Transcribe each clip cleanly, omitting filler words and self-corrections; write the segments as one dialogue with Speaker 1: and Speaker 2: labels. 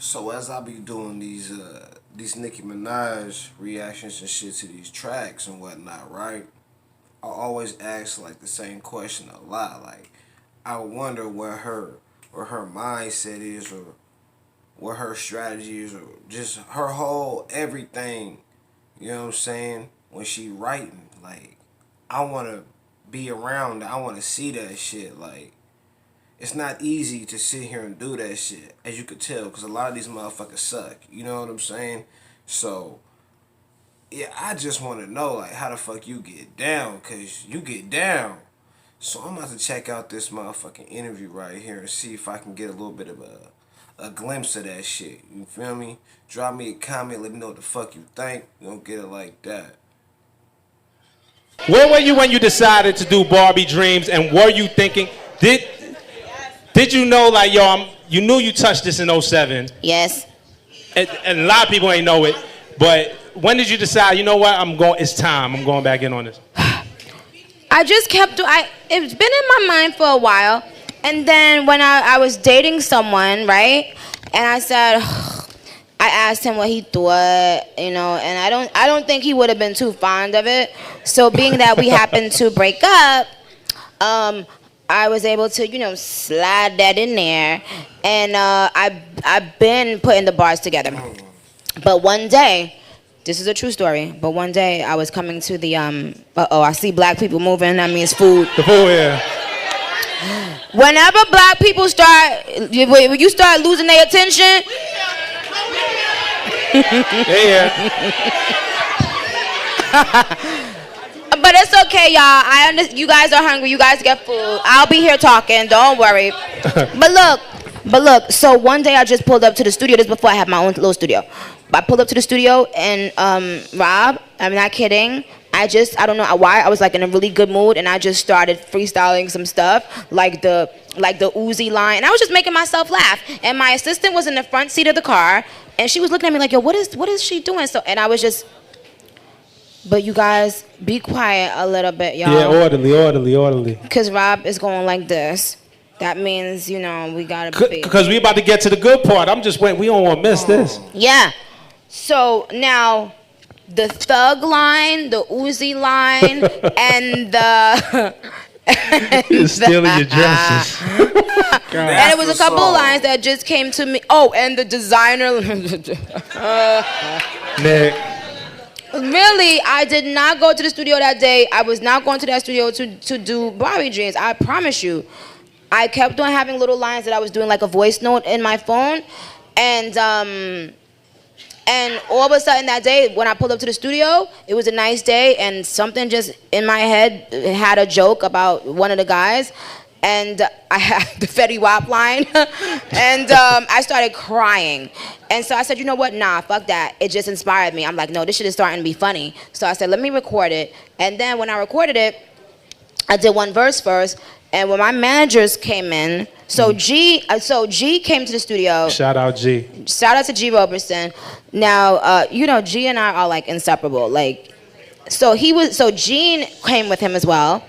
Speaker 1: So as I be doing these Nicki Minaj reactions and shit to these tracks and whatnot, right? I always ask like the same question a lot. Like I wonder where her mindset is, or what her strategy is, or just her whole everything. You know what I'm saying? When she writing, like I wanna be around. I wanna see that shit. Like it's not easy to sit here and do that shit, as you could tell, because a lot of these motherfuckers suck. You know what I'm saying? So, yeah, I just want to know, like, how the fuck you get down, because you get down. So, I'm about to check out this motherfucking interview right here and see if I can get a little bit of a glimpse of that shit. You feel me? Drop me a comment, let me know what the fuck you think. You don't get it like that.
Speaker 2: Where were you when you decided to do Barbie Dreams, and were you thinking, did you know, like, yo, you knew you touched this in '07?
Speaker 3: Yes.
Speaker 2: And a lot of people ain't know it, but when did you decide, you know what, it's time, I'm going back in on this?
Speaker 3: I just it's been in my mind for a while, and then when I was dating someone, right, and I said, I asked him what he thought, and I don't think he would have been too fond of it. So being that we happened to break up, I was able to, slide that in there, and I've been putting the bars together. But one day, this is a true story, but one day I was coming to the, I see black people moving, that means food.
Speaker 2: The food, yeah.
Speaker 3: Whenever black people when you start losing their attention. But it's okay, y'all. You guys are hungry. You guys get food. I'll be here talking. Don't worry. But look. So one day I just pulled up to the studio. This is before I had my own little studio. I pulled up to the studio and Rob, I'm not kidding. I don't know why. I was like in a really good mood, and I just started freestyling some stuff, like the Uzi line, and I was just making myself laugh. And my assistant was in the front seat of the car, and she was looking at me like, yo, what is she doing? So, and I was just. But you guys, be quiet a little bit, y'all.
Speaker 2: Yeah, orderly.
Speaker 3: Because Rob is going like this. That means, we gotta be.
Speaker 2: Because we about to get to the good part. I'm just waiting. We don't want to miss this.
Speaker 3: Yeah. So now, the thug line, the Uzi line, and the...
Speaker 2: You're stealing your dresses.
Speaker 3: And it was a couple of lines that just came to me. Oh, and the designer...
Speaker 2: Nick.
Speaker 3: Really, I did not go to the studio that day. I was not going to that studio to do Barbie Dreams. I promise you. I kept on having little lines that I was doing like a voice note in my phone. And all of a sudden that day, when I pulled up to the studio, it was a nice day, and something just in my head had a joke about one of the guys. And I had the Fetty Wap line, and I started crying. And so I said, you know what, nah, fuck that. It just inspired me. I'm like, no, this shit is starting to be funny. So I said, let me record it. And then when I recorded it, I did one verse first, and when my managers came in, G came to the studio.
Speaker 2: Shout out G.
Speaker 3: Shout out to G Roberson. Now, G and I are like inseparable. Like, so Gene came with him as well.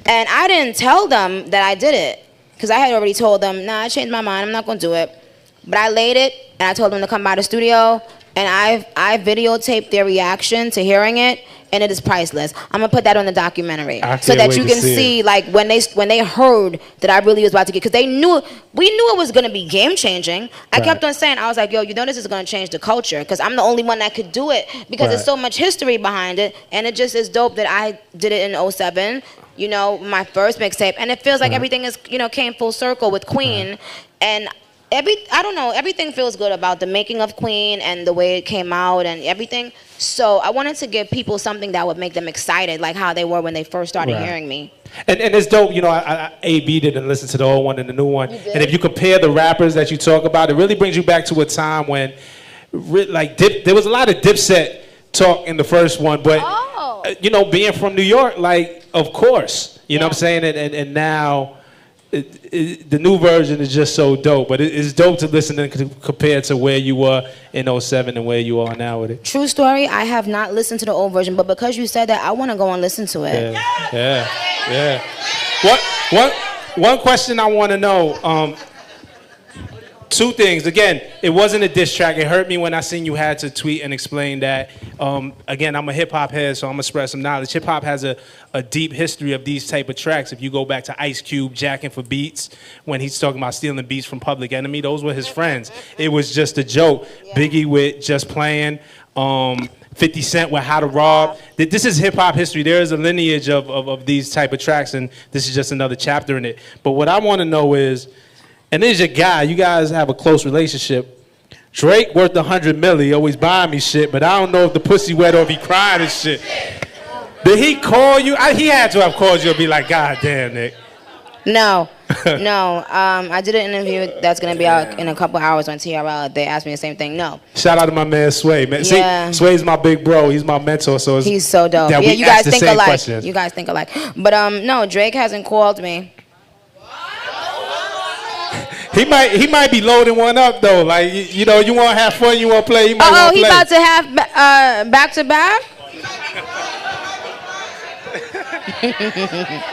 Speaker 3: And I didn't tell them that I did it, because I had already told them, nah, I changed my mind, I'm not going to do it. But I laid it, and I told them to come by the studio, and I videotaped their reaction to hearing it, and it is priceless. I'm going to put that on the documentary so that you can see like when they heard that I really was about to get, because we knew it was going to be game-changing. I kept on saying, I was like, yo, this is going to change the culture, because I'm the only one that could do it, because there's so much history behind it, and it just is dope that I did it in '07. My first mixtape, and it feels like everything is, came full circle with Queen, and I don't know, everything feels good about the making of Queen and the way it came out and everything. So I wanted to give people something that would make them excited, like how they were when they first started hearing me.
Speaker 2: And it's dope, I A/B didn't listen to the old one and the new one. And if you compare the rappers that you talk about, it really brings you back to a time when, like, there was a lot of Dipset talk in the first one, but being from New York, like, of course, you know what I'm saying, and now the new version is just so dope. But it's dope to listen and compare to where you were in '07 and where you are now with it.
Speaker 3: True story. I have not listened to the old version, but because you said that, I want to go and listen to it.
Speaker 2: Yeah. One question I want to know. Two things. Again, it wasn't a diss track. It hurt me when I seen you had to tweet and explain that. Again, I'm a hip hop head, so I'm gonna spread some knowledge. Hip hop has a deep history of these type of tracks. If you go back to Ice Cube jacking for beats, when he's talking about stealing beats from Public Enemy, those were his friends. It was just a joke. Yeah. Biggie with Just Playing. 50 Cent with How to Rob. This is hip hop history. There is a lineage of these type of tracks, and this is just another chapter in it. But what I want to know is, and this is your guy, you guys have a close relationship. Drake worth 100 milli, he always buying me shit, but I don't know if the pussy wet or if he crying and shit. Did he call you? He had to have called you and be like, God damn, Nick.
Speaker 3: No, no. I did an interview that's gonna be out in a couple hours on TRL. They asked me the same thing. No.
Speaker 2: Shout out to my man Sway. Man,
Speaker 3: yeah.
Speaker 2: See, Sway's my big bro. He's my mentor, so
Speaker 3: he's so dope. Yeah, you guys think alike. Questions. You guys think alike. But no, Drake hasn't called me.
Speaker 2: He might be loading one up though. Like you know, you want to have fun, you want to play. He might want to play.
Speaker 3: He about to have back to back.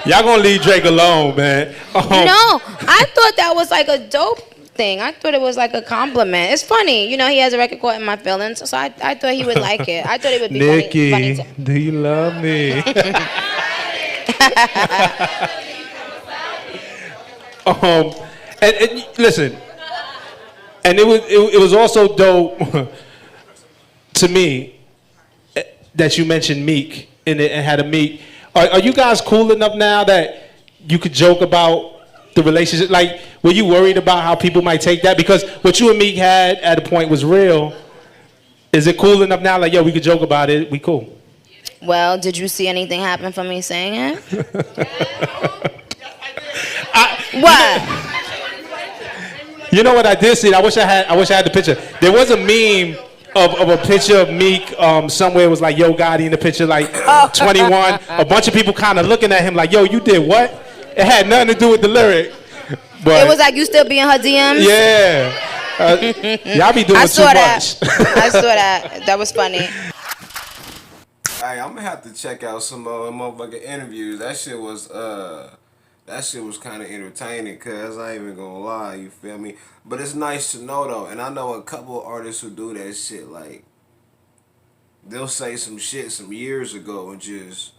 Speaker 2: Y'all gonna leave Drake alone, man.
Speaker 3: No, I thought that was like a dope thing. I thought it was like a compliment. It's funny, you know. He has a record caught in my feelings, so I thought he would like it. I thought it would be
Speaker 2: Nicki,
Speaker 3: funny.
Speaker 2: Do you love me? And listen, and it was also dope to me that you mentioned Meek and had a Meek. Are you guys cool enough now that you could joke about the relationship? Like, were you worried about how people might take that? Because what you and Meek had at a point was real. Is it cool enough now? Like, yo, we could joke about it. We cool.
Speaker 3: Well, did you see anything happen from me saying it? What?
Speaker 2: You know what I did see? I wish I had the picture. There was a meme of a picture of Meek somewhere. It was like Yo Gotti in the picture, like 21. A bunch of people kind of looking at him like, yo, you did what? It had nothing to do with the lyric. But
Speaker 3: it was like you still be in her DMs?
Speaker 2: Yeah. Y'all be doing too much.
Speaker 1: I
Speaker 3: saw that. That was funny.
Speaker 1: Hey, I'm gonna have to check out some motherfucking interviews. That shit was kind of entertaining, cuz I ain't even gonna lie, you feel me? But it's nice to know though, and I know a couple of artists who do that shit. Like, they'll say some shit some years ago and just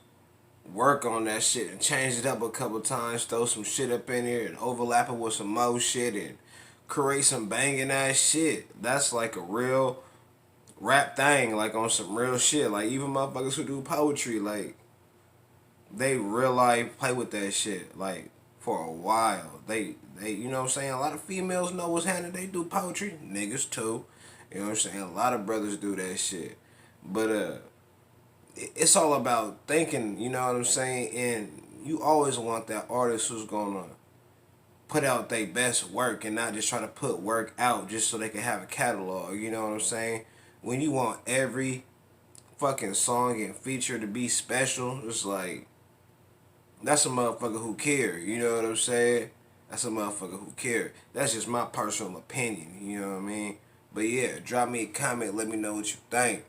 Speaker 1: work on that shit and change it up a couple times, throw some shit up in here and overlap it with some more shit and create some banging ass shit. That's like a real rap thing, like on some real shit. Like, even motherfuckers who do poetry, like, they real life play with that shit, like, for a while. They you know what I'm saying? A lot of females know what's happening. They do poetry. Niggas too. You know what I'm saying? A lot of brothers do that shit. But it's all about thinking, you know what I'm saying? And you always want that artist who's gonna put out their best work and not just try to put work out just so they can have a catalog, you know what I'm saying? When you want every fucking song and feature to be special, it's like, that's a motherfucker who care, you know what I'm saying? That's a motherfucker who care. That's just my personal opinion, you know what I mean? But yeah, drop me a comment, let me know what you think.